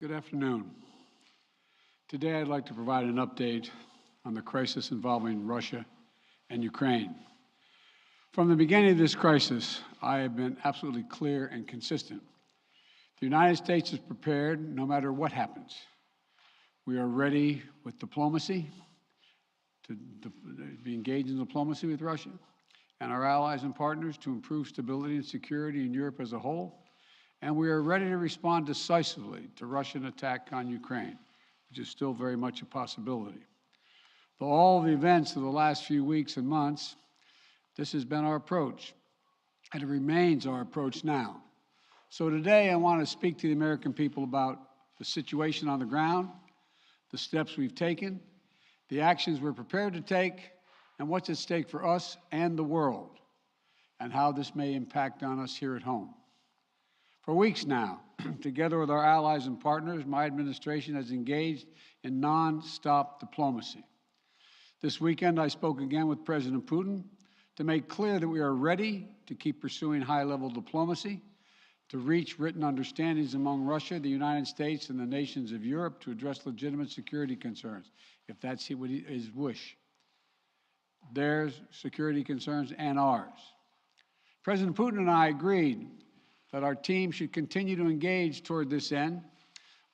Good afternoon. Today I'd like to provide an update on the crisis involving Russia and Ukraine. From the beginning of this crisis, I have been absolutely clear and consistent. The United States is prepared no matter what happens. We are ready with diplomacy, to be engaged in diplomacy with Russia and our allies and partners to improve stability and security in Europe as a whole. And we are ready to respond decisively to Russian attack on Ukraine, which is still very much a possibility. For all the events of the last few weeks and months, this has been our approach, and it remains our approach now. So today I want to speak to the American people about the situation on the ground, the steps we've taken, the actions we're prepared to take, and what's at stake for us and the world, and how this may impact on us here at home. For weeks now, together with our allies and partners, my administration has engaged in non-stop diplomacy. This weekend, I spoke again with President Putin to make clear that we are ready to keep pursuing high-level diplomacy, to reach written understandings among Russia, the United States, and the nations of Europe to address legitimate security concerns, if that's his wish. Their security concerns and ours. President Putin and I agreed that our team should continue to engage toward this end,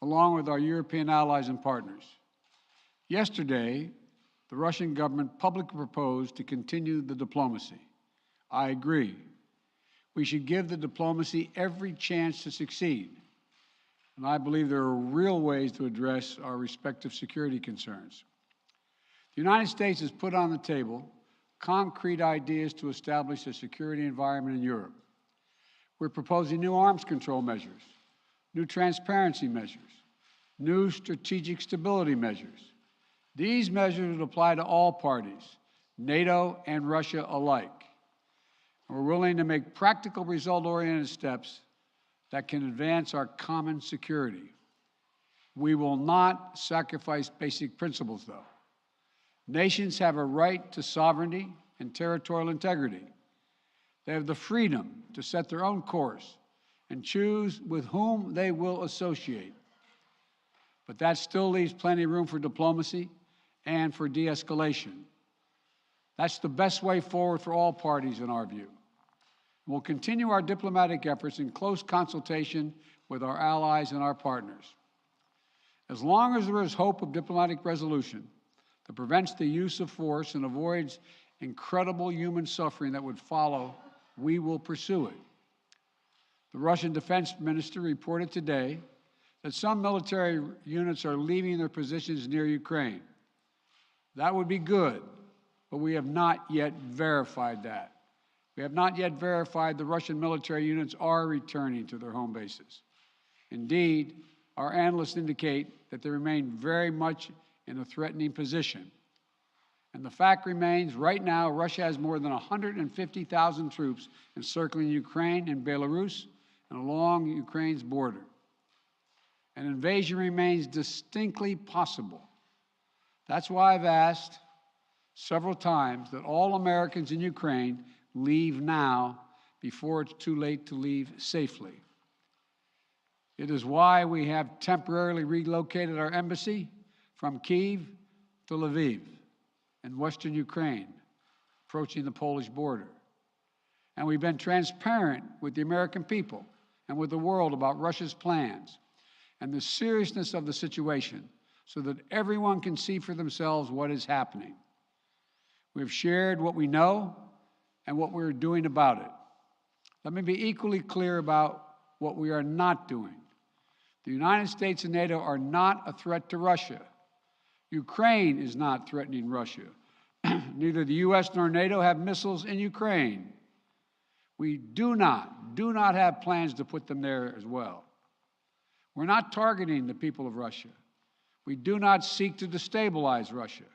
along with our European allies and partners. Yesterday, the Russian government publicly proposed to continue the diplomacy. I agree. We should give the diplomacy every chance to succeed, and I believe there are real ways to address our respective security concerns. The United States has put on the table concrete ideas to establish a security environment in Europe. We're proposing new arms control measures, new transparency measures, new strategic stability measures. These measures would apply to all parties, NATO and Russia alike. We're willing to make practical, result-oriented steps that can advance our common security. We will not sacrifice basic principles, though. Nations have a right to sovereignty and territorial integrity. They have the freedom to set their own course and choose with whom they will associate. But that still leaves plenty of room for diplomacy and for de-escalation. That's the best way forward for all parties, in our view. We'll continue our diplomatic efforts in close consultation with our allies and our partners. As long as there is hope of diplomatic resolution that prevents the use of force and avoids incredible human suffering that would follow, we will pursue it. The Russian defense minister reported today that some military units are leaving their positions near Ukraine. That would be good, but we have not yet verified that. We have not yet verified the Russian military units are returning to their home bases. Indeed, our analysts indicate that they remain very much in a threatening position. And the fact remains, right now, Russia has more than 150,000 troops encircling Ukraine and Belarus and along Ukraine's border. An invasion remains distinctly possible. That's why I've asked several times that all Americans in Ukraine leave now before it's too late to leave safely. It is why we have temporarily relocated our embassy from Kyiv to Lviv in western Ukraine, approaching the Polish border. And we've been transparent with the American people and with the world about Russia's plans and the seriousness of the situation so that everyone can see for themselves what is happening. We've shared what we know and what we're doing about it. Let me be equally clear about what we are not doing. The United States and NATO are not a threat to Russia. Ukraine is not threatening Russia. Neither the U.S. nor NATO have missiles in Ukraine. We do not have plans to put them there as well. We're not targeting the people of Russia. We do not seek to destabilize Russia.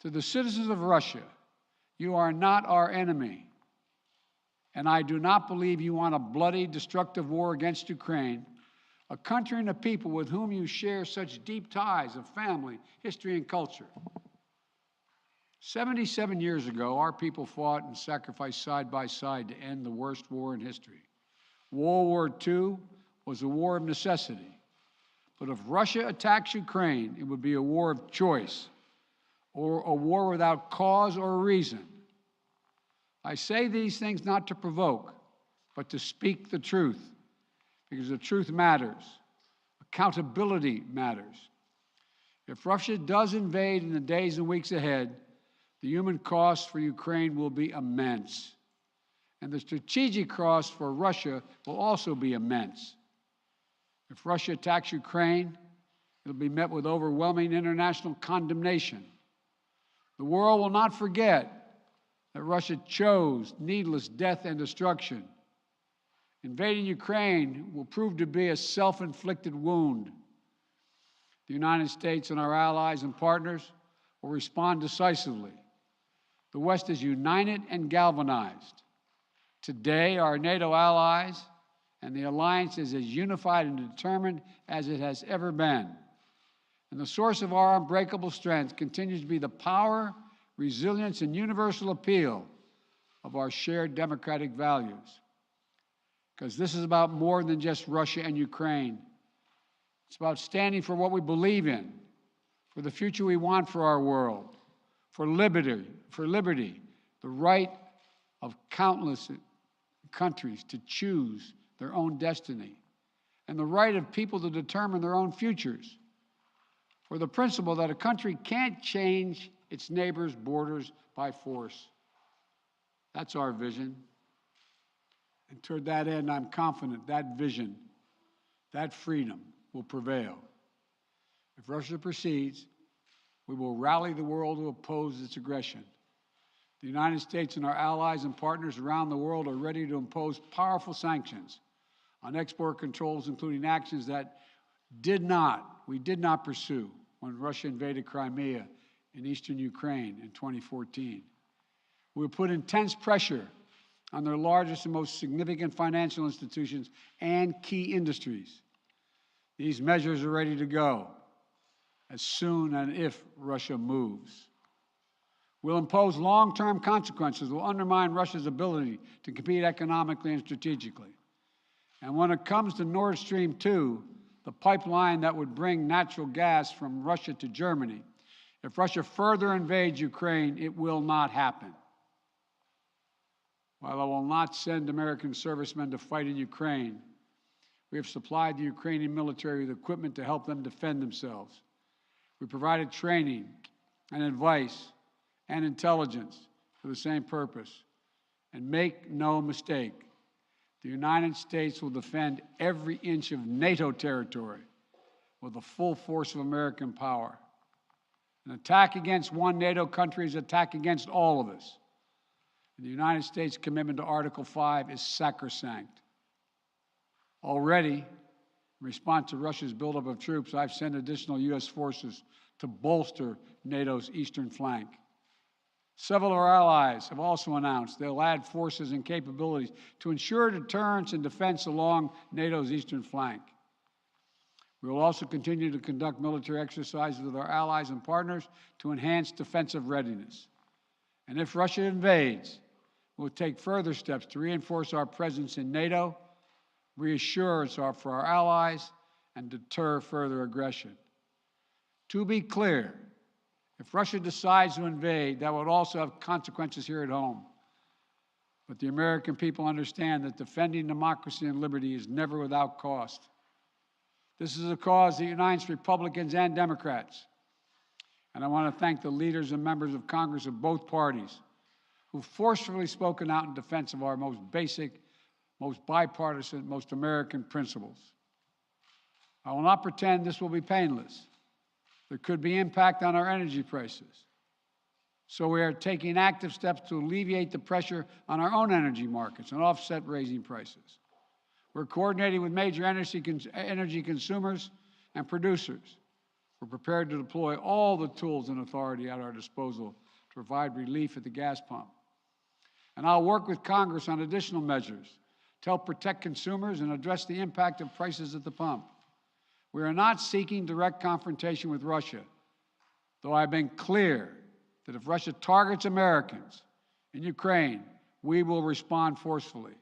To the citizens of Russia, you are not our enemy. And I do not believe you want a bloody, destructive war against Ukraine, a country and a people with whom you share such deep ties of family, history, and culture. 77 years ago, our people fought and sacrificed side by side to end the worst war in history. World War II was a war of necessity. But if Russia attacks Ukraine, it would be a war of choice or a war without cause or reason. I say these things not to provoke, but to speak the truth, because the truth matters. Accountability matters. If Russia does invade in the days and weeks ahead, the human cost for Ukraine will be immense. And the strategic cost for Russia will also be immense. If Russia attacks Ukraine, it'll be met with overwhelming international condemnation. The world will not forget that Russia chose needless death and destruction. Invading Ukraine will prove to be a self-inflicted wound. The United States and our allies and partners will respond decisively. The West is united and galvanized. Today, our NATO allies and the alliance is as unified and determined as it has ever been. And the source of our unbreakable strength continues to be the power, resilience, and universal appeal of our shared democratic values. Because this is about more than just Russia and Ukraine. It's about standing for what we believe in, for the future we want for our world, for liberty, the right of countless countries to choose their own destiny, and the right of people to determine their own futures, for the principle that a country can't change its neighbors' borders by force. That's our vision. And toward that end, I'm confident that vision, that freedom, will prevail. If Russia proceeds, we will rally the world to oppose its aggression. The United States and our allies and partners around the world are ready to impose powerful sanctions on export controls, including actions that we did not pursue when Russia invaded Crimea in eastern Ukraine in 2014. We will put intense pressure on their largest and most significant financial institutions and key industries. These measures are ready to go as soon and if Russia moves. We'll impose long-term consequences that will undermine Russia's ability to compete economically and strategically. And when it comes to Nord Stream 2, the pipeline that would bring natural gas from Russia to Germany, if Russia further invades Ukraine, it will not happen. While I will not send American servicemen to fight in Ukraine, we have supplied the Ukrainian military with equipment to help them defend themselves. We provided training and advice and intelligence for the same purpose. And make no mistake, the United States will defend every inch of NATO territory with the full force of American power. An attack against one NATO country is an attack against all of us. And the United States' commitment to Article 5 is sacrosanct. Already, in response to Russia's buildup of troops, I've sent additional U.S. forces to bolster NATO's eastern flank. Several of our allies have also announced they'll add forces and capabilities to ensure deterrence and defense along NATO's eastern flank. We will also continue to conduct military exercises with our allies and partners to enhance defensive readiness. And if Russia invades, we'll take further steps to reinforce our presence in NATO, reassure us for our allies, and deter further aggression. To be clear, if Russia decides to invade, that would also have consequences here at home. But the American people understand that defending democracy and liberty is never without cost. This is a cause that unites Republicans and Democrats. And I want to thank the leaders and members of Congress of both parties who've forcefully spoken out in defense of our most basic, most bipartisan, most American principles. I will not pretend this will be painless. There could be impact on our energy prices. So we are taking active steps to alleviate the pressure on our own energy markets and offset raising prices. We're coordinating with major energy consumers and producers. We're prepared to deploy all the tools and authority at our disposal to provide relief at the gas pump. And I'll work with Congress on additional measures to help protect consumers and address the impact of prices at the pump. We are not seeking direct confrontation with Russia, though I've been clear that if Russia targets Americans in Ukraine, we will respond forcefully.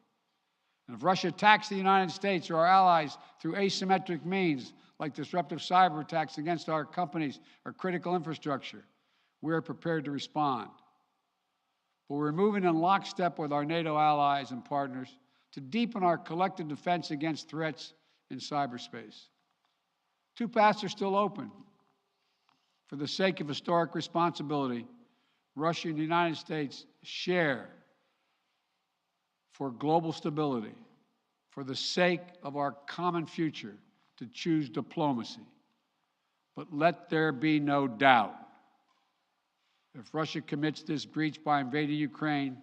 And if Russia attacks the United States or our allies through asymmetric means, like disruptive cyber attacks against our companies or critical infrastructure, we are prepared to respond. But we're moving in lockstep with our NATO allies and partners to deepen our collective defense against threats in cyberspace. Two paths are still open. For the sake of historic responsibility, Russia and the United States share for global stability, for the sake of our common future, to choose diplomacy. But let there be no doubt, if Russia commits this breach by invading Ukraine,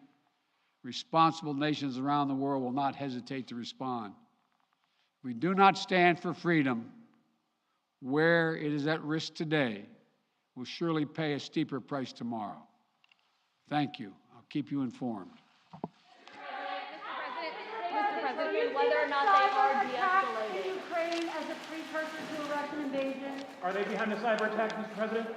responsible nations around the world will not hesitate to respond. If we do not stand for freedom where it is at risk today, we'll surely pay a steeper price tomorrow. Thank you. I'll keep you informed. Mr. President, whether or not they are de-escalating. Ukraine as a precursor to a Russian invasion? Are they behind the cyber attack, Mr. President?